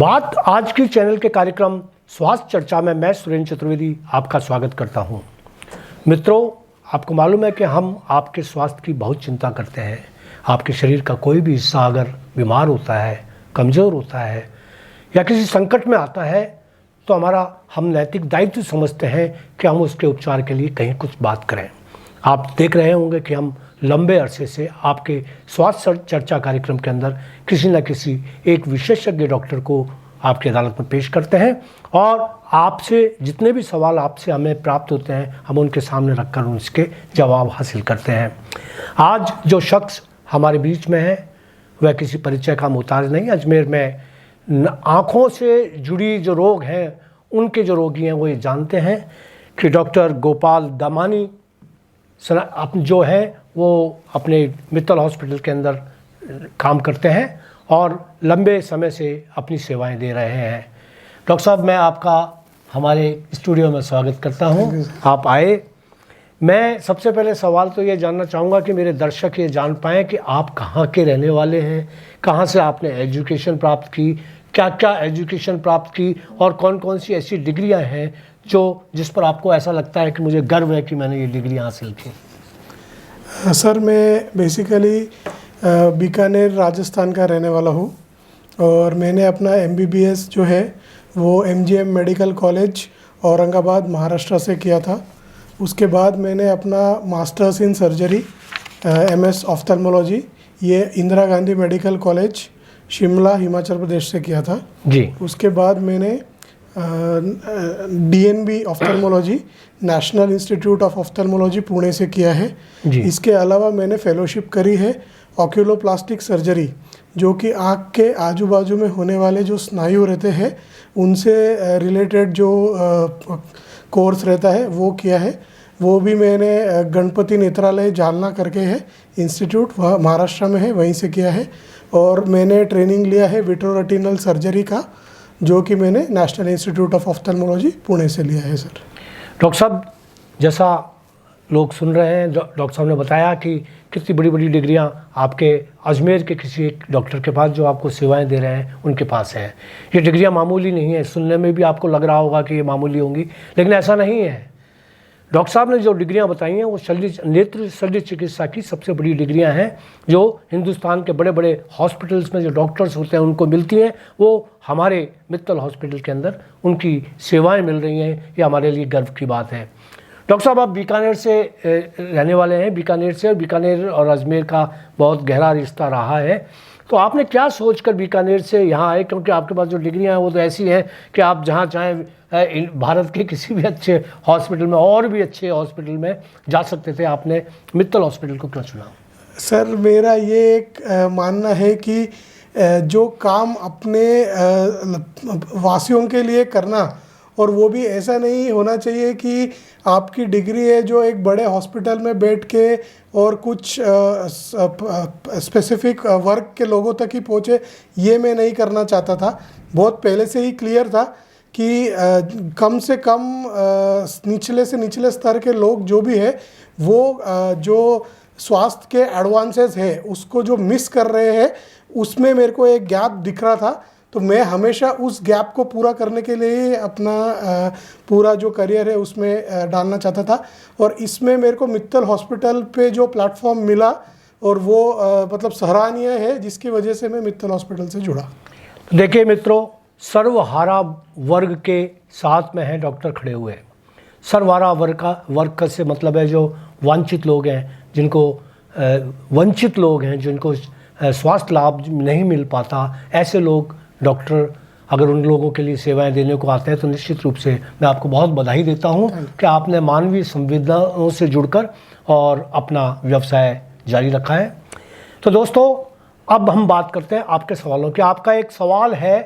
बात आज की चैनल के कार्यक्रम स्वास्थ्य चर्चा में मैं सुरेंद्र चतुर्वेदी आपका स्वागत करता हूं। मित्रों, आपको मालूम है कि हम आपके स्वास्थ्य की बहुत चिंता करते हैं। आपके शरीर का कोई भी हिस्सा अगर बीमार होता है, कमज़ोर होता है या किसी संकट में आता है तो हम नैतिक दायित्व समझते हैं कि हम उसके उपचार के लिए कहीं कुछ बात करें। आप देख रहे होंगे कि हम लंबे अरसे से आपके स्वास्थ्य चर्चा कार्यक्रम के अंदर किसी न किसी एक विशेषज्ञ डॉक्टर को आपकी अदालत में पेश करते हैं और आपसे जितने भी सवाल आपसे हमें प्राप्त होते हैं हम उनके सामने रखकर उसके जवाब हासिल करते हैं। आज जो शख्स हमारे बीच में है वह किसी परिचय का मोहताज नहीं। अजमेर में आँखों से जुड़ी जो रोग हैं उनके जो रोगी हैं वो ये जानते हैं कि डॉक्टर गोपाल दामानी जो है वो अपने मित्तल हॉस्पिटल के अंदर काम करते हैं और लंबे समय से अपनी सेवाएं दे रहे हैं। डॉक्टर साहब, मैं आपका हमारे स्टूडियो में स्वागत करता हूं। आप आए। मैं सबसे पहले सवाल तो ये जानना चाहूँगा कि मेरे दर्शक ये जान पाएँ कि आप कहाँ के रहने वाले हैं, कहाँ से आपने एजुकेशन प्राप्त की, क्या क्या एजुकेशन प्राप्त की और कौन कौन सी ऐसी डिग्रियाँ हैं जिस पर आपको ऐसा लगता है कि मुझे गर्व है कि मैंने ये डिग्री हासिल की। सर, मैं बेसिकली बीकानेर राजस्थान का रहने वाला हूँ और मैंने अपना MBBS जो है वो MGM medical college Aurangabad Maharashtra से किया था। उसके बाद मैंने अपना masters in surgery MS ophthalmology ये इंदिरा गांधी मेडिकल कॉलेज शिमला हिमाचल प्रदेश से किया था जी। उसके बाद मैंने DNB ophthalmology national institute of ophthalmology Pune से किया है जी। इसके अलावा मैंने फेलोशिप करी है ऑक्यूलोप्लास्टिक सर्जरी, जो कि आँख के आजू बाजू में होने वाले जो स्नायु रहते हैं उनसे रिलेटेड जो कोर्स रहता है वो किया है। वो भी मैंने गणपति नेत्रालय जालना करके है इंस्टीट्यूट, वह महाराष्ट्र में है, वहीं से किया है। और मैंने ट्रेनिंग लिया है विट्रोरेटिनल सर्जरी का, जो कि मैंने national institute of ophthalmology Pune से लिया है। सर डॉक्टर साहब, जैसा लोग सुन रहे हैं, डॉक्टर साहब ने बताया कि कितनी बड़ी बड़ी डिग्रियां आपके अजमेर के किसी एक डॉक्टर के पास जो आपको सेवाएं दे रहे हैं उनके पास हैं। ये डिग्रियां मामूली नहीं है। सुनने में भी आपको लग रहा होगा कि ये मामूली होंगी, लेकिन ऐसा नहीं है। डॉक्टर साहब ने जो डिग्रियां बताई हैं वो नेत्र शल्य चिकित्सा की सबसे बड़ी डिग्रियां हैं जो हिंदुस्तान के बड़े बड़े हॉस्पिटल्स में जो डॉक्टर्स होते हैं उनको मिलती हैं। वो हमारे मित्तल हॉस्पिटल के अंदर उनकी सेवाएं मिल रही हैं। ये हमारे लिए गर्व की बात है। डॉक्टर साहब, आप बीकानेर से रहने वाले हैं। बीकानेर से और बीकानेर और अजमेर का बहुत गहरा रिश्ता रहा है। तो आपने क्या सोचकर बीकानेर से यहाँ आए, क्योंकि आपके पास जो डिग्रियाँ हैं वो तो ऐसी हैं कि आप जहाँ चाहें भारत के किसी भी अच्छे हॉस्पिटल में और भी अच्छे हॉस्पिटल में जा सकते थे। आपने मित्तल हॉस्पिटल को क्यों चुना? सर, मेरा ये एक मानना है कि जो काम अपने वासियों के लिए करना, और वो भी ऐसा नहीं होना चाहिए कि आपकी डिग्री है जो एक बड़े हॉस्पिटल में बैठ के और कुछ स्पेसिफिक वर्क के लोगों तक ही पहुँचे, ये मैं नहीं करना चाहता था। बहुत पहले से ही क्लियर था कि कम से कम निचले से निचले स्तर के लोग जो भी है वो जो स्वास्थ्य के एडवांसेस है उसको जो मिस कर रहे हैं उसमें मेरे को एक गैप दिख रहा था। तो मैं हमेशा उस गैप को पूरा करने के लिए अपना पूरा जो करियर है उसमें डालना चाहता था। और इसमें मेरे को मित्तल हॉस्पिटल पे जो प्लेटफॉर्म मिला और वो मतलब सराहनीय है, जिसकी वजह से मैं मित्तल हॉस्पिटल से जुड़ा। देखिए मित्रों, सर्वहारा वर्ग के साथ में हैं डॉक्टर खड़े हुए। सर्वहारा वर्ग से मतलब है जो वंचित लोग हैं, जिनको स्वास्थ्य लाभ नहीं मिल पाता, ऐसे लोग डॉक्टर अगर उन लोगों के लिए सेवाएं देने को आते हैं तो निश्चित रूप से मैं आपको बहुत बधाई देता हूं कि आपने मानवीय संवेदनाओं से जुड़कर और अपना व्यवसाय जारी रखा है। तो दोस्तों, अब हम बात करते हैं आपके सवालों की। आपका एक सवाल है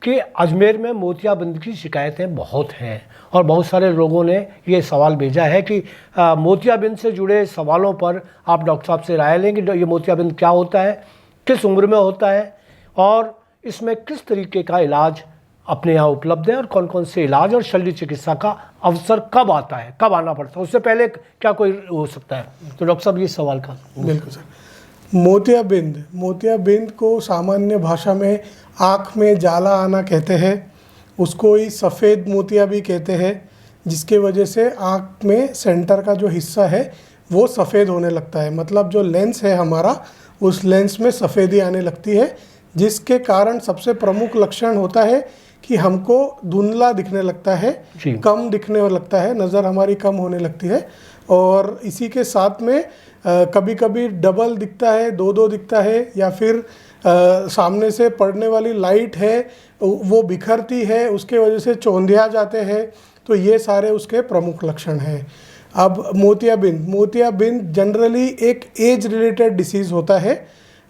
कि अजमेर में मोतियाबिंद की शिकायतें बहुत हैं और बहुत सारे लोगों ने ये सवाल भेजा है कि मोतियाबिंद से जुड़े सवालों पर आप डॉक्टर साहब से राय लेंगे। ये मोतियाबिंद क्या होता है, किस उम्र में होता है और इसमें किस तरीके का इलाज अपने यहाँ उपलब्ध है और कौन कौन से इलाज और शल्य चिकित्सा का अवसर कब आता है, कब आना पड़ता है, उससे पहले क्या कोई हो सकता है? तो डॉक्टर साहब, ये सवाल का। बिल्कुल सर। मोतियाबिंद को सामान्य भाषा में आँख में जाला आना कहते हैं। उसको ही सफ़ेद मोतिया भी कहते हैं, जिसके वजह से आँख में सेंटर का जो हिस्सा है वो सफ़ेद होने लगता है। मतलब जो लेंस है हमारा, उस लेंस में सफ़ेदी आने लगती है, जिसके कारण सबसे प्रमुख लक्षण होता है कि हमको धुंधला दिखने लगता है, कम दिखने लगता है, नज़र हमारी कम होने लगती है। और इसी के साथ में कभी कभी डबल दिखता है, दो दिखता है, या फिर सामने से पड़ने वाली लाइट है वो बिखरती है, उसके वजह से चौंधिया जाते हैं। तो ये सारे उसके प्रमुख लक्षण हैं। अब मोतियाबिंद जनरली एक एज रिलेटेड डिसीज़ होता है,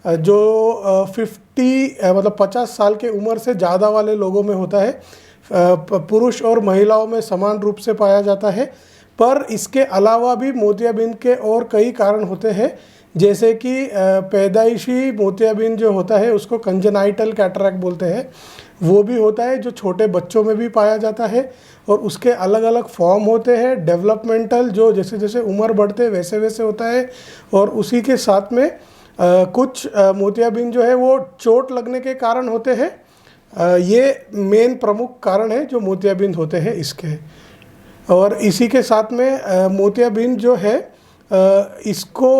जो 50 साल के उम्र से ज़्यादा वाले लोगों में होता है। पुरुष और महिलाओं में समान रूप से पाया जाता है। पर इसके अलावा भी मोतियाबिंद के और कई कारण होते हैं, जैसे कि पैदाइशी मोतियाबिंद जो होता है उसको कंजेनाइटल कैटरैक्ट बोलते हैं, वो भी होता है, जो छोटे बच्चों में भी पाया जाता है। और उसके अलग अलग फॉर्म होते हैं। डेवलपमेंटल, जो जैसे जैसे उम्र बढ़ते वैसे वैसे होता है। और उसी के साथ में कुछ मोतियाबिंद जो है वो चोट लगने के कारण होते हैं। ये मेन प्रमुख कारण है जो मोतियाबिंद होते हैं इसके। और इसी के साथ में मोतियाबिंद जो है इसको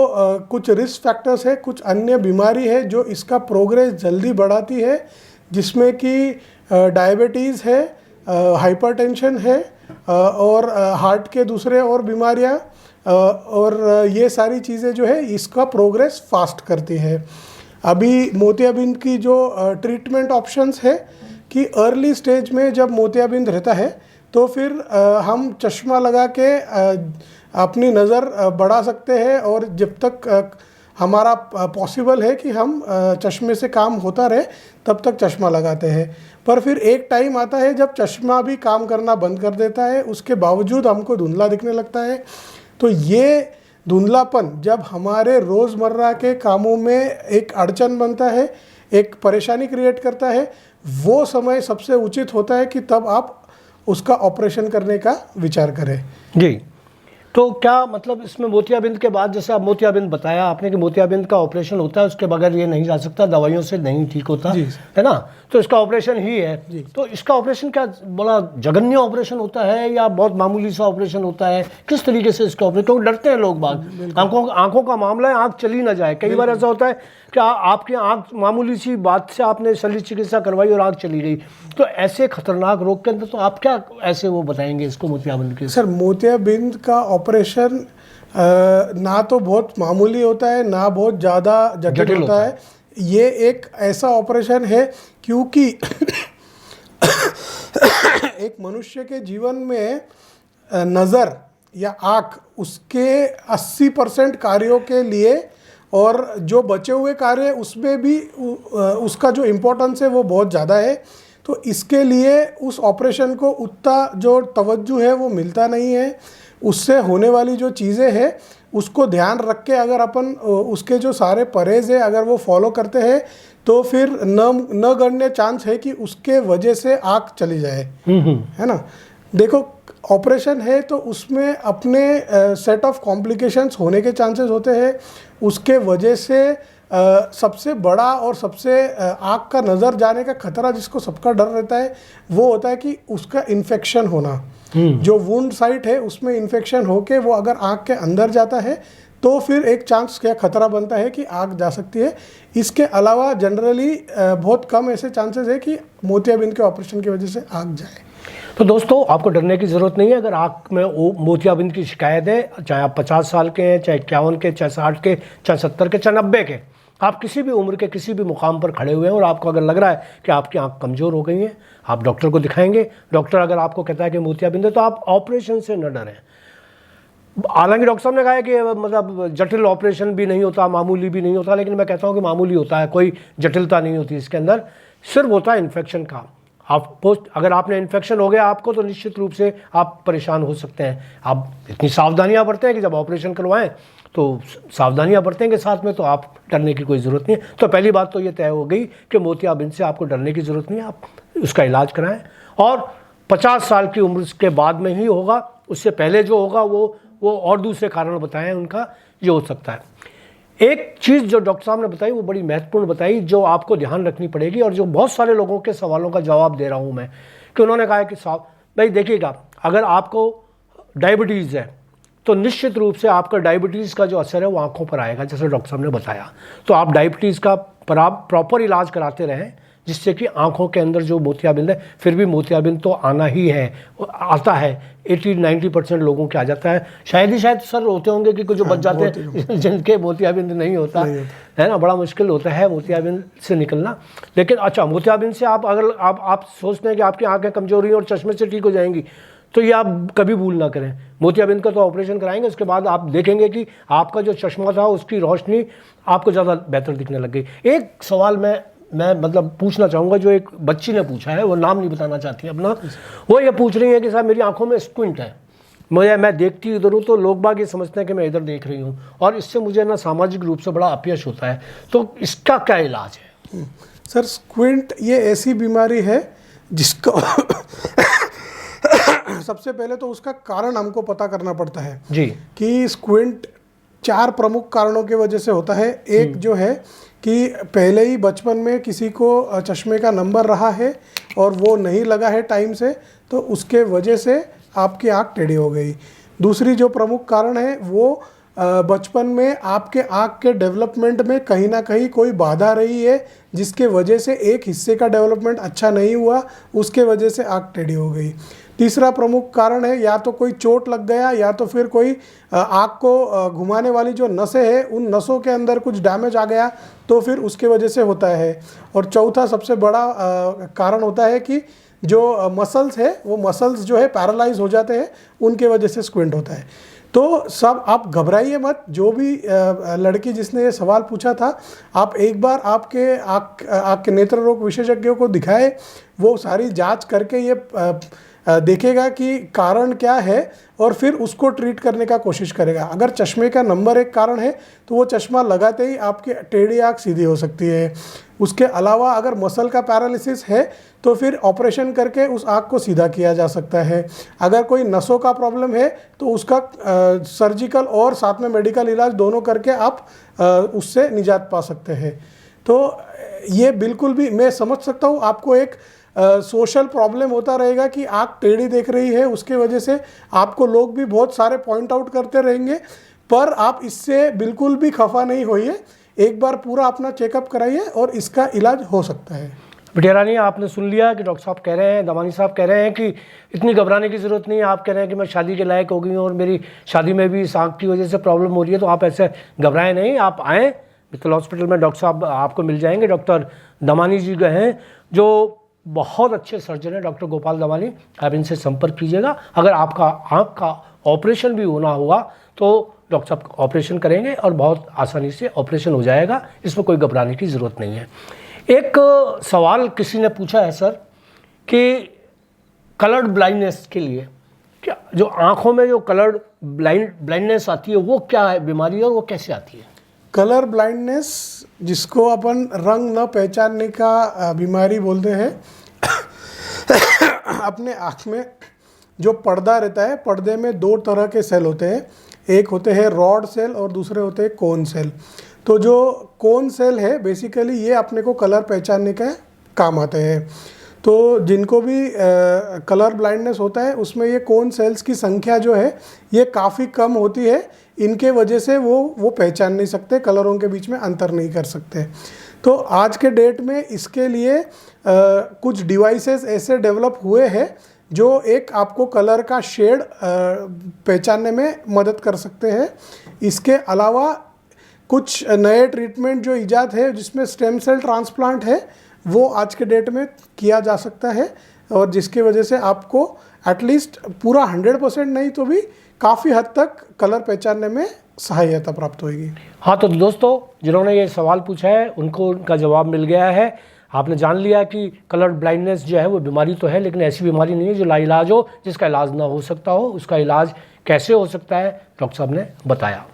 कुछ रिस्क फैक्टर्स है, कुछ अन्य बीमारी है जो इसका प्रोग्रेस जल्दी बढ़ाती है, जिसमें कि डायबिटीज़ है, हाइपरटेंशन है, और हार्ट के दूसरे और बीमारियां, और ये सारी चीज़ें जो है इसका प्रोग्रेस फास्ट करती है। अभी मोतियाबिंद की जो ट्रीटमेंट ऑप्शंस है कि अर्ली स्टेज में जब मोतियाबिंद रहता है तो फिर हम चश्मा लगा के अपनी नज़र बढ़ा सकते हैं, और जब तक हमारा पॉसिबल है कि हम चश्मे से काम होता रहे तब तक चश्मा लगाते हैं। पर फिर एक टाइम आता है जब चश्मा भी काम करना बंद कर देता है, उसके बावजूद हमको धुंधला दिखने लगता है। तो ये धुंधलापन जब हमारे रोज़मर्रा के कामों में एक अड़चन बनता है, एक परेशानी क्रिएट करता है, वो समय सबसे उचित होता है कि तब आप उसका ऑपरेशन करने का विचार करें। जी, तो क्या मतलब इसमें मोतियाबिंद के बाद, जैसे आप मोतियाबिंद बताया आपने कि मोतियाबिंद का ऑपरेशन होता है, उसके बगैर ये नहीं जा सकता, दवाइयों से नहीं ठीक होता है ना, तो इसका ऑपरेशन ही है। तो इसका ऑपरेशन क्या बड़ा जघन्य ऑपरेशन होता है या बहुत मामूली सा ऑपरेशन होता है? किस तरीके से इसका ऑपरेशन, क्योंकि डरते हैं लोग बाग, आंखों का मामला है, आँख चली ना जाए। कई बार ऐसा होता है कि आपकी आँख मामूली सी बात से आपने शल्य चिकित्सा करवाई और आँख चली गई, तो ऐसे खतरनाक रोग के अंदर तो आप क्या ऐसे वो बताएंगे इसको मोतियाबिंद के? सर, मोतियाबिंद का ऑपरेशन ना तो बहुत मामूली होता है, ना बहुत ज़्यादा जटिल होता है। ये एक ऐसा ऑपरेशन है क्योंकि एक मनुष्य के जीवन में नज़र या आँख उसके 80% कार्यों के लिए, और जो बचे हुए कार्य उसमें भी उसका जो इम्पोर्टेंस है वो बहुत ज़्यादा है। तो इसके लिए उस ऑपरेशन को उतना जो तवज्जो है वो मिलता नहीं है। उससे होने वाली जो चीज़ें हैं उसको ध्यान रख के अगर अपन उसके जो सारे परहेज़ है अगर वो फॉलो करते हैं तो फिर न गणने चांस है कि उसके वजह से आँख चली जाए, है ना। देखो, ऑपरेशन है तो उसमें अपने सेट ऑफ कॉम्प्लिकेशंस होने के चांसेस होते हैं। उसके वजह से सबसे बड़ा और सबसे आँख का नज़र जाने का खतरा जिसको सबका डर रहता है वो होता है कि उसका इन्फेक्शन होना। जो वुंड साइट है उसमें इन्फेक्शन होके वो अगर आँख के अंदर जाता है तो फिर एक चांस क्या खतरा बनता है कि आँख जा सकती है। इसके अलावा जनरली बहुत कम ऐसे चांसेस है कि मोतियाबिंद के ऑपरेशन की वजह से आँख जाए। तो दोस्तों, आपको डरने की ज़रूरत नहीं है। अगर आँख में मोतियाबिंद की शिकायत है, चाहे आप 50 साल के हैं, चाहे 51 के, चाहे 60 के, चाहे 70 के, चाहे 90 के, आप किसी भी उम्र के किसी भी मुकाम पर खड़े हुए हैं और आपको अगर लग रहा है कि आपकी आँख कमज़ोर हो गई है, आप डॉक्टर को दिखाएंगे। डॉक्टर अगर आपको कहता है कि मोतियाबिंद है तो आप ऑपरेशन से न डरें। हालांकि डॉक्टर साहब ने कहा है कि मतलब जटिल ऑपरेशन भी नहीं होता, मामूली भी नहीं होता, लेकिन मैं कहता हूँ कि मामूली होता है, कोई जटिलता नहीं होती इसके अंदर, सिर्फ होता है इन्फेक्शन का। अगर आपने इन्फेक्शन हो गया आपको तो निश्चित रूप से आप परेशान हो सकते हैं। आप इतनी सावधानियां बरतें हैं कि जब ऑपरेशन करवाएं तो सावधानियां बरतेंगे साथ में, तो आप डरने की कोई ज़रूरत नहीं है। तो पहली बात तो ये तय हो गई कि मोतियाबिंद से आपको डरने की ज़रूरत नहीं है, आप उसका इलाज कराएं। और 50 साल की उम्र के बाद में ही होगा, उससे पहले जो होगा वो और दूसरे कारण बताएं उनका, ये हो सकता है। एक चीज़ जो डॉक्टर साहब ने बताई वो बड़ी महत्वपूर्ण बताई, जो आपको ध्यान रखनी पड़ेगी और जो बहुत सारे लोगों के सवालों का जवाब दे रहा हूँ मैं, कि उन्होंने कहा कि साहब भाई देखिएगा, अगर आपको डायबिटीज़ है तो निश्चित रूप से आपका डायबिटीज़ का जो असर है वो आंखों पर आएगा, जैसे डॉक्टर साहब ने बताया। तो आप डायबिटीज़ का प्रॉपर इलाज कराते रहें, जिससे कि आंखों के अंदर जो मोतियाबिंद है, फिर भी मोतियाबिंद तो आना ही है, आता है, 80-90% लोगों के आ जाता है। शायद सर होते होंगे कि कुछ जो बच जाते हैं जिनके मोतियाबिंद नहीं होता है ना, बड़ा मुश्किल होता है मोतियाबिंद से निकलना। लेकिन अच्छा, मोतियाबिंद से अगर आप सोचते हैं कि आपकी आंखें कमजोरी और चश्मे से ठीक हो जाएंगी, तो ये आप कभी भूल ना करें। मोतियाबिंद का तो ऑपरेशन कराएंगे, उसके बाद आप देखेंगे कि आपका जो चश्मा था उसकी रोशनी आपको ज़्यादा बेहतर दिखने लग गई। एक सवाल मैं मतलब पूछना चाहूँगा, जो एक बच्ची ने पूछा है, वो नाम नहीं बताना चाहती अपना। वो ये पूछ रही है कि साहब मेरी आंखों में स्क्विंट है, मैं देखती इधर हूँ तो लोग बाग ये समझते हैं कि मैं इधर देख रही हूँ, और इससे मुझे ना सामाजिक रूप से बड़ा अपयश होता है, तो इसका क्या इलाज है? सर, स्क्विंट ये ऐसी बीमारी है जिसको सबसे पहले तो उसका कारण हमको पता करना पड़ता है जी, कि स्क्विंट 4 प्रमुख कारणों की वजह से होता है। एक जो है कि पहले ही बचपन में किसी को चश्मे का नंबर रहा है और वो नहीं लगा है टाइम से, तो उसके वजह से आपकी आँख टेढ़ी हो गई। दूसरी जो प्रमुख कारण है वो बचपन में आपके आँख के डेवलपमेंट में कहीं ना कहीं कोई बाधा रही है, जिसके वजह से एक हिस्से का डेवलपमेंट अच्छा नहीं हुआ, उसके वजह से आँख टेढ़ी हो गई। तीसरा प्रमुख कारण है या तो कोई चोट लग गया, या तो फिर कोई आँख को घुमाने वाली जो नसें हैं उन नसों के अंदर कुछ डैमेज आ गया, तो फिर उसके वजह से होता है। और चौथा सबसे बड़ा कारण होता है कि जो मसल्स है वो मसल्स जो है पैरालाइज हो जाते हैं, उनके वजह से स्क्विंट होता है। तो सब आप घबराइए मत। जो भी लड़की जिसने ये सवाल पूछा था, आप एक बार आपके आँख के नेत्र रोग विशेषज्ञों को दिखाए, वो सारी जांच करके ये देखेगा कि कारण क्या है और फिर उसको ट्रीट करने का कोशिश करेगा। अगर चश्मे का नंबर एक कारण है तो वो चश्मा लगाते ही आपकी टेढ़ी आँख सीधी हो सकती है। उसके अलावा अगर मसल का पैरालिसिस है तो फिर ऑपरेशन करके उस आँख को सीधा किया जा सकता है। अगर कोई नसों का प्रॉब्लम है तो उसका सर्जिकल और साथ में मेडिकल इलाज दोनों करके आप उससे निजात पा सकते हैं। तो ये बिल्कुल भी मैं समझ सकता हूँ, आपको एक सोशल प्रॉब्लम होता रहेगा कि आँख टेढ़ी देख रही है, उसके वजह से आपको लोग भी बहुत सारे पॉइंट आउट करते रहेंगे, पर आप इससे बिल्कुल भी खफा नहीं होइए। एक बार पूरा अपना चेकअप कराइए और इसका इलाज हो सकता है। बिटिया रानी, आपने सुन लिया कि डॉक्टर साहब कह रहे हैं, दमानी साहब कह रहे हैं कि इतनी घबराने की ज़रूरत नहीं है। आप कह रहे हैं कि मैं शादी के लायक हो गई हूँ और मेरी शादी में भी इस आँख की वजह से प्रॉब्लम हो रही है, तो आप ऐसे घबराएं नहीं, आप आएँ मित्तल हॉस्पिटल में। डॉक्टर साहब आपको मिल जाएंगे। डॉक्टर दमानी जी गए हैं, जो बहुत अच्छे सर्जन है, डॉक्टर गोपाल दमानी। आप इनसे संपर्क कीजिएगा। अगर आपका आँख का ऑपरेशन भी होना हुआ तो डॉक्टर साहब ऑपरेशन करेंगे और बहुत आसानी से ऑपरेशन हो जाएगा, इसमें कोई घबराने की ज़रूरत नहीं है। एक सवाल किसी ने पूछा है सर कि कलर्ड ब्लाइंडनेस के लिए क्या, जो आँखों में जो कलर्ड ब्लाइंडनेस आती है वो क्या है बीमारी है और वो कैसे आती है? कलर ब्लाइंडनेस, जिसको अपन रंग न पहचानने का बीमारी बोलते हैं। अपने आँख में जो पर्दा रहता है, पर्दे में 2 तरह के सेल होते हैं, एक होते हैं रॉड सेल और दूसरे होते हैं कोन सेल। तो जो कोन सेल है बेसिकली ये अपने को कलर पहचानने का काम आते हैं। तो जिनको भी कलर ब्लाइंडनेस होता है उसमें ये कोन सेल्स की संख्या जो है ये काफ़ी कम होती है, इनके वजह से वो पहचान नहीं सकते, कलरों के बीच में अंतर नहीं कर सकते। तो आज के डेट में इसके लिए कुछ डिवाइसेस ऐसे डेवलप हुए हैं जो एक आपको कलर का शेड पहचानने में मदद कर सकते हैं। इसके अलावा कुछ नए ट्रीटमेंट जो इजाद है जिसमें स्टेम सेल ट्रांसप्लांट है, वो आज के डेट में किया जा सकता है, और जिसकी वजह से आपको एटलीस्ट पूरा 100% नहीं तो भी काफ़ी हद तक कलर पहचानने में सहायता प्राप्त होगी। हाँ, तो दोस्तों जिन्होंने ये सवाल पूछा है उनको उनका जवाब मिल गया है। आपने जान लिया कि कलर ब्लाइंडनेस जो है वो बीमारी तो है, लेकिन ऐसी बीमारी नहीं है जो लाइलाज हो, जिसका इलाज ना हो सकता हो। उसका इलाज कैसे हो सकता है डॉक्टर साहब ने बताया।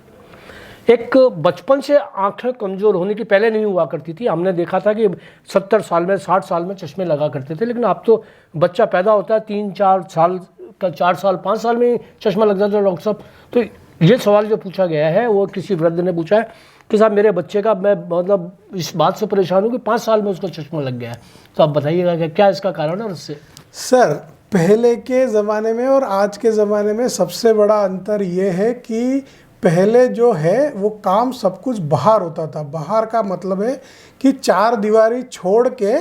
एक बचपन से आंखें कमज़ोर होने की पहले नहीं हुआ करती थी। हमने देखा था कि 70 साल में 60 साल में चश्मे लगा करते थे, लेकिन अब तो बच्चा पैदा होता है 3-4 साल का, 4 साल 5 साल में चश्मा लग जाता है डॉक्टर साहब। तो ये सवाल जो पूछा गया है वो किसी वृद्ध ने पूछा है कि साहब मेरे बच्चे का मैं मतलब इस बात से परेशान हूँ कि 5 साल में उसको चश्मा लग गया है, तो आप बताइएगा कि क्या इसका कारण है और उससे। सर, पहले के ज़माने में और आज के ज़माने में सबसे बड़ा अंतर ये है कि पहले जो है वो काम सब कुछ बाहर होता था। बाहर का मतलब है कि 4 दीवारी छोड़ के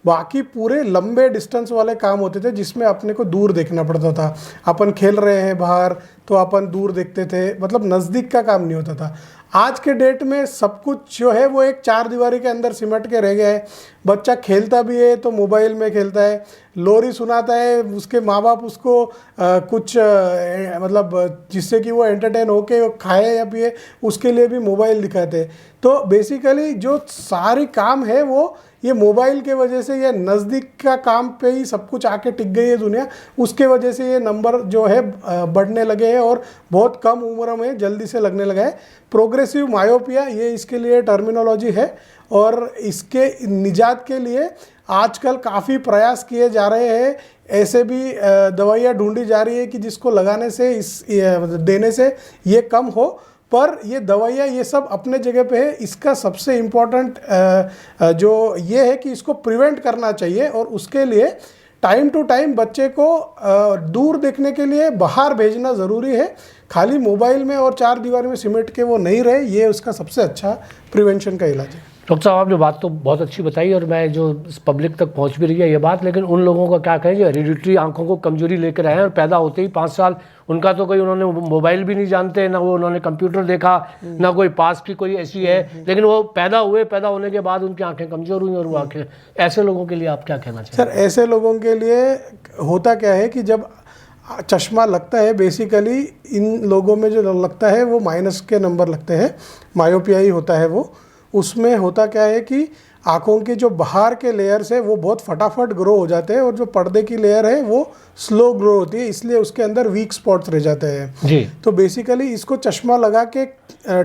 बाकी पूरे लंबे डिस्टेंस वाले काम होते थे, जिसमें अपने को दूर देखना पड़ता था। अपन खेल रहे हैं बाहर तो अपन दूर देखते थे, मतलब नज़दीक का काम नहीं होता था। आज के डेट में सब कुछ जो है वो एक 4 दीवारी के अंदर सिमट के रह गया है। बच्चा खेलता भी है तो मोबाइल में खेलता है, लोरी सुनाता है, उसके माँ बाप उसको कुछ मतलब जिससे कि वो एंटरटेन होके खाए या पिए उसके लिए भी मोबाइल दिखाते हैं। तो बेसिकली जो सारी काम है वो ये मोबाइल के वजह से, या नज़दीक का काम पे ही सब कुछ आके टिक गई है दुनिया, उसके वजह से ये नंबर जो है बढ़ने लगे हैं और बहुत कम उम्र में जल्दी से लगने लगा है। प्रोग्रेसिव मायोपिया ये इसके लिए टर्मिनोलॉजी है, और इसके निजात के लिए आजकल काफ़ी प्रयास किए जा रहे हैं। ऐसे भी दवाइयाँ ढूंढी जा रही है कि जिसको लगाने से देने से ये कम हो, पर ये दवाइयाँ ये सब अपने जगह पे है। इसका सबसे इम्पोर्टेंट जो ये है कि इसको प्रिवेंट करना चाहिए, और उसके लिए टाइम टू टाइम बच्चे को दूर देखने के लिए बाहर भेजना ज़रूरी है। खाली मोबाइल में और 4 दीवार में सिमट के वो नहीं रहे, ये उसका सबसे अच्छा प्रिवेंशन का इलाज है। डॉक्टर साहब आपने बात तो बहुत अच्छी बताई और मैं जो पब्लिक तक पहुंच भी रही है ये बात, लेकिन उन लोगों का क्या कहें जो हेरिडिटरी आंखों को कमजोरी लेकर आए हैं और पैदा होते ही 5 साल उनका तो कोई उन्होंने मोबाइल भी नहीं जानते, ना वो उन्होंने कंप्यूटर देखा, ना कोई पास की कोई ऐसी है, लेकिन वो पैदा होने के बाद उनकी आंखें कमज़ोर हुई और वो आंखें, ऐसे लोगों के लिए आप क्या कहना चाहेंगे? सर, ऐसे लोगों के लिए होता क्या है कि जब चश्मा लगता है, बेसिकली इन लोगों में जो लगता है वो माइनस के नंबर लगते हैं, मायोपिया ही होता है वो। उसमें होता क्या है कि आँखों के जो बाहर के लेयर्स है वो बहुत फटाफट ग्रो हो जाते हैं, और जो पर्दे की लेयर है वो स्लो ग्रो होती है, इसलिए उसके अंदर वीक स्पॉट्स रह जाते हैं जी। तो बेसिकली इसको चश्मा लगा के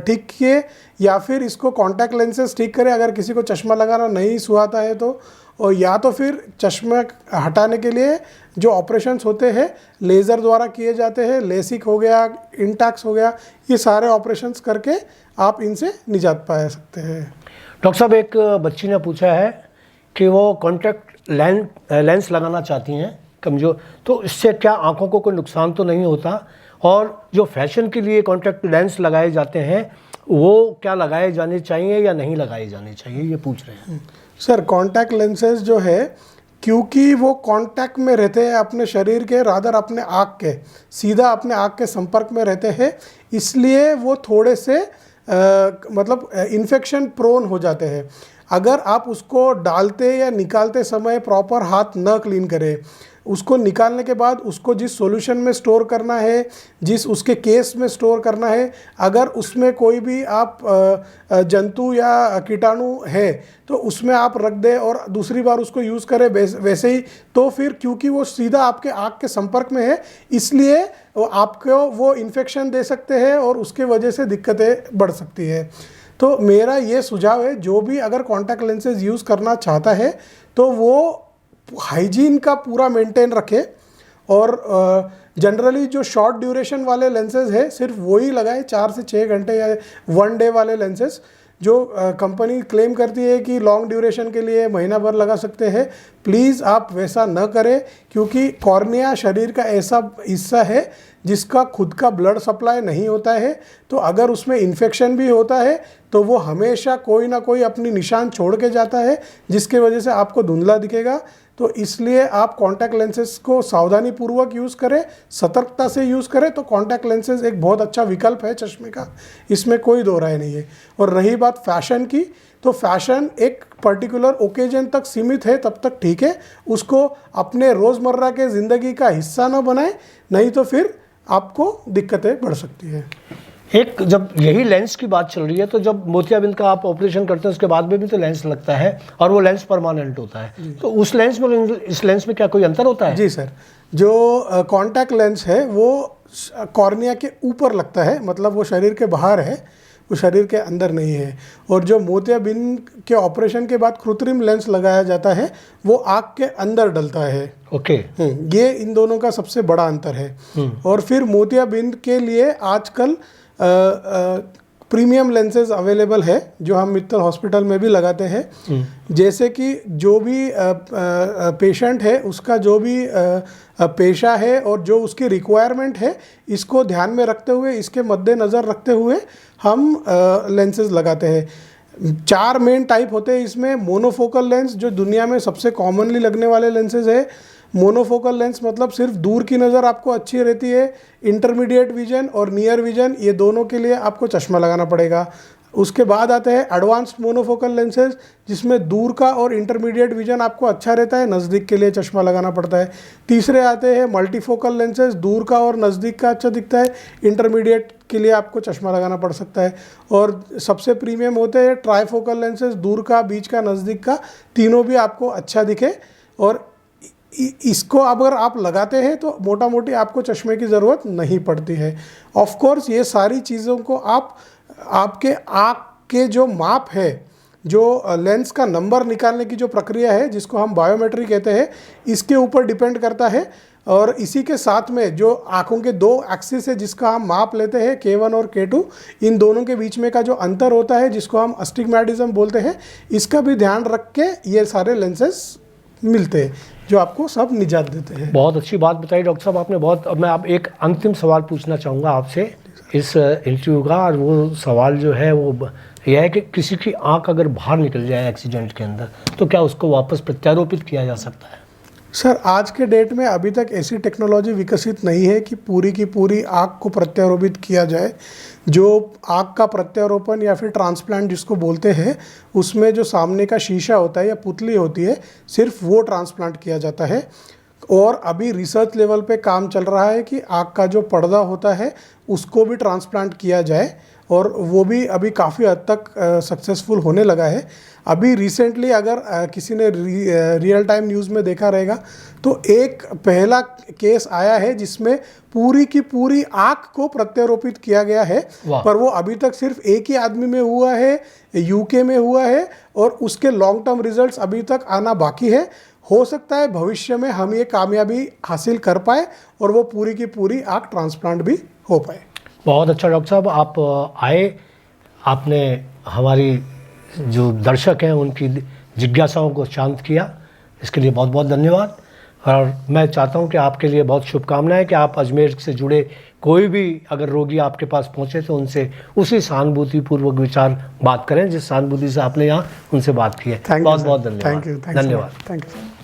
ठीक किए, या फिर इसको कॉन्टैक्ट लेंसेज ठीक करें अगर किसी को चश्मा लगाना नहीं सुहाता है तो। और या तो फिर चश्मा हटाने के लिए जो ऑपरेशंस होते हैं लेज़र द्वारा किए जाते हैं, लेसिक हो गया, इंटैक्स हो गया, ये सारे ऑपरेशंस करके आप इनसे निजात पा सकते हैं। डॉक्टर साहब एक बच्ची ने पूछा है कि वो कॉन्टैक्ट लेंस लगाना चाहती हैं कमज़ोर, तो इससे क्या आंखों को कोई नुकसान तो नहीं होता? और जो फैशन के लिए कॉन्टैक्ट लेंस लगाए जाते हैं वो क्या लगाए जाने चाहिए या नहीं लगाए जाने चाहिए, ये पूछ रहे हैं। सर, कॉन्टैक्ट लेंसेज जो है, क्योंकि वो कांटेक्ट में रहते हैं अपने शरीर के, रादर अपने आँख के, सीधा अपने आँख के संपर्क में रहते हैं, इसलिए वो थोड़े से मतलब इन्फेक्शन प्रोन हो जाते हैं। अगर आप उसको डालते या निकालते समय प्रॉपर हाथ न क्लीन करें, उसको निकालने के बाद उसको जिस सॉल्यूशन में स्टोर करना है, जिस उसके केस में स्टोर करना है, अगर उसमें कोई भी आप जंतु या कीटाणु है तो उसमें आप रख दें और दूसरी बार उसको यूज़ करें वैसे ही, तो फिर क्योंकि वो सीधा आपके आँख के संपर्क में है, इसलिए आपको वो इन्फेक्शन दे सकते हैं और उसके वजह से दिक्कतें बढ़ सकती है। तो मेरा ये सुझाव है, जो भी अगर कॉन्टैक्ट लेंसेज यूज़ करना चाहता है तो वो हाइजीन का पूरा मेंटेन रखे, और जनरली जो शॉर्ट ड्यूरेशन वाले लेंसेज है सिर्फ वही लगाए, 4 से 6 घंटे या 1 डे वाले लेंसेज। जो कंपनी क्लेम करती है कि लॉन्ग ड्यूरेशन के लिए महीना भर लगा सकते हैं, प्लीज़ आप वैसा न करें, क्योंकि कॉर्निया शरीर का ऐसा हिस्सा है जिसका खुद का ब्लड सप्लाई नहीं होता है, तो अगर उसमें इन्फेक्शन भी होता है तो वो हमेशा कोई ना कोई अपनी निशान छोड़ के जाता है, जिसके वजह से आपको धुंधला दिखेगा। तो इसलिए आप कॉन्टैक्ट लेंसेज को सावधानी पूर्वक यूज़ करें, सतर्कता से यूज़ करें, तो कॉन्टैक्ट लेंसेज एक बहुत अच्छा विकल्प है चश्मे का, इसमें कोई दो राय नहीं है। और रही बात फैशन की, तो फैशन एक पर्टिकुलर ओकेजन तक सीमित है, तब तक ठीक है, उसको अपने रोज़मर्रा के ज़िंदगी का हिस्सा न बनाएं, नहीं तो फिर आपको दिक्कतें बढ़ सकती है। एक जब यही लेंस की बात चल रही है, तो जब मोतियाबिंद का आप ऑपरेशन करते हैं उसके बाद में भी तो लेंस लगता है और वो लेंस परमानेंट होता है, तो उस लेंस में इस लेंस में क्या कोई अंतर होता है? जी सर, जो कॉन्टैक्ट लेंस है वो कॉर्निया के ऊपर लगता है, मतलब वो शरीर के बाहर है, वो शरीर के अंदर नहीं है। और जो मोतियाबिंद के ऑपरेशन के बाद कृत्रिम लेंस लगाया जाता है वो आँख के अंदर डलता है। ओके। ये इन दोनों का सबसे बड़ा अंतर है। और फिर मोतियाबिंद के लिए आजकल प्रीमियम लेंसेज अवेलेबल है जो हम मित्तल हॉस्पिटल में भी लगाते हैं। जैसे कि जो भी पेशेंट है उसका जो भी पेशा है और जो उसकी रिक्वायरमेंट है इसको ध्यान में रखते हुए, इसके मद्देनज़र रखते हुए हम लेंसेज लगाते हैं। 4 मेन टाइप होते हैं इसमें। मोनोफोकल लेंस जो दुनिया में सबसे कॉमनली लगने वाले लेंसेज है। मोनोफोकल लेंस मतलब सिर्फ दूर की नज़र आपको अच्छी रहती है। इंटरमीडिएट विजन और नियर विजन ये दोनों के लिए आपको चश्मा लगाना पड़ेगा। उसके बाद आते हैं एडवांस्ड मोनोफोकल लेंसेज जिसमें दूर का और इंटरमीडिएट विजन आपको अच्छा रहता है, नज़दीक के लिए चश्मा लगाना पड़ता है। तीसरे आते हैं मल्टीफोकल लेंसेज, दूर का और नज़दीक का अच्छा दिखता है, इंटरमीडिएट के लिए आपको चश्मा लगाना पड़ सकता है। और सबसे प्रीमियम होते हैं ट्राईफोकल लेंसेज, दूर का, बीच का, नज़दीक का, तीनों भी आपको अच्छा दिखे। और इसको अगर आप लगाते हैं तो मोटा मोटी आपको चश्मे की ज़रूरत नहीं पड़ती है। ऑफ कोर्स ये सारी चीज़ों को आप आपके आँख के जो माप है, जो लेंस का नंबर निकालने की जो प्रक्रिया है जिसको हम बायोमेट्री कहते हैं, इसके ऊपर डिपेंड करता है। और इसी के साथ में जो आँखों के 2 एक्सिस है जिसका हम माप लेते हैं K1 और K2, इन दोनों के बीच में का जो अंतर होता है जिसको हम अस्टिग्मैटिज्म बोलते हैं, इसका भी ध्यान रख के ये सारे लेंसेज मिलते हैं जो आपको सब निजात देते हैं। बहुत अच्छी बात बताई डॉक्टर साहब आपने। बहुत अब मैं आप एक अंतिम सवाल पूछना चाहूँगा आपसे इस इंटरव्यू का, और वो सवाल जो है वो यह है कि किसी की आंख अगर बाहर निकल जाए एक्सीडेंट के अंदर तो क्या उसको वापस प्रत्यारोपित किया जा सकता है? सर आज के डेट में अभी तक ऐसी टेक्नोलॉजी विकसित नहीं है कि पूरी की पूरी आँख को प्रत्यारोपित किया जाए। जो आँख का प्रत्यारोपण या फिर ट्रांसप्लांट जिसको बोलते हैं, उसमें जो सामने का शीशा होता है या पुतली होती है, सिर्फ वो ट्रांसप्लांट किया जाता है। और अभी रिसर्च लेवल पे काम चल रहा है कि आँख का जो पर्दा होता है उसको भी ट्रांसप्लांट किया जाए, और वो भी अभी काफ़ी हद तक सक्सेसफुल होने लगा है। अभी रिसेंटली अगर किसी ने रियल टाइम न्यूज़ में देखा रहेगा तो एक पहला केस आया है जिसमें पूरी की पूरी आँख को प्रत्यारोपित किया गया है, पर वो अभी तक सिर्फ एक ही आदमी में हुआ है, यूके में हुआ है, और उसके लॉन्ग टर्म रिजल्ट्स अभी तक आना बाकी है। हो सकता है भविष्य में हम ये कामयाबी हासिल कर पाए और वो पूरी की पूरी आँख ट्रांसप्लांट भी हो पाए। बहुत अच्छा डॉक्टर साहब, आप आए, आपने हमारी जो दर्शक हैं उनकी जिज्ञासाओं को शांत किया, इसके लिए बहुत बहुत धन्यवाद। और मैं चाहता हूं कि आपके लिए बहुत शुभकामनाएं कि आप अजमेर से जुड़े कोई भी अगर रोगी आपके पास पहुंचे तो उनसे उसी सहानुभूतिपूर्वक विचार बात करें जिस सहानुभूति से आपने यहाँ उनसे बात की है। बहुत बहुत धन्यवाद। Thank you.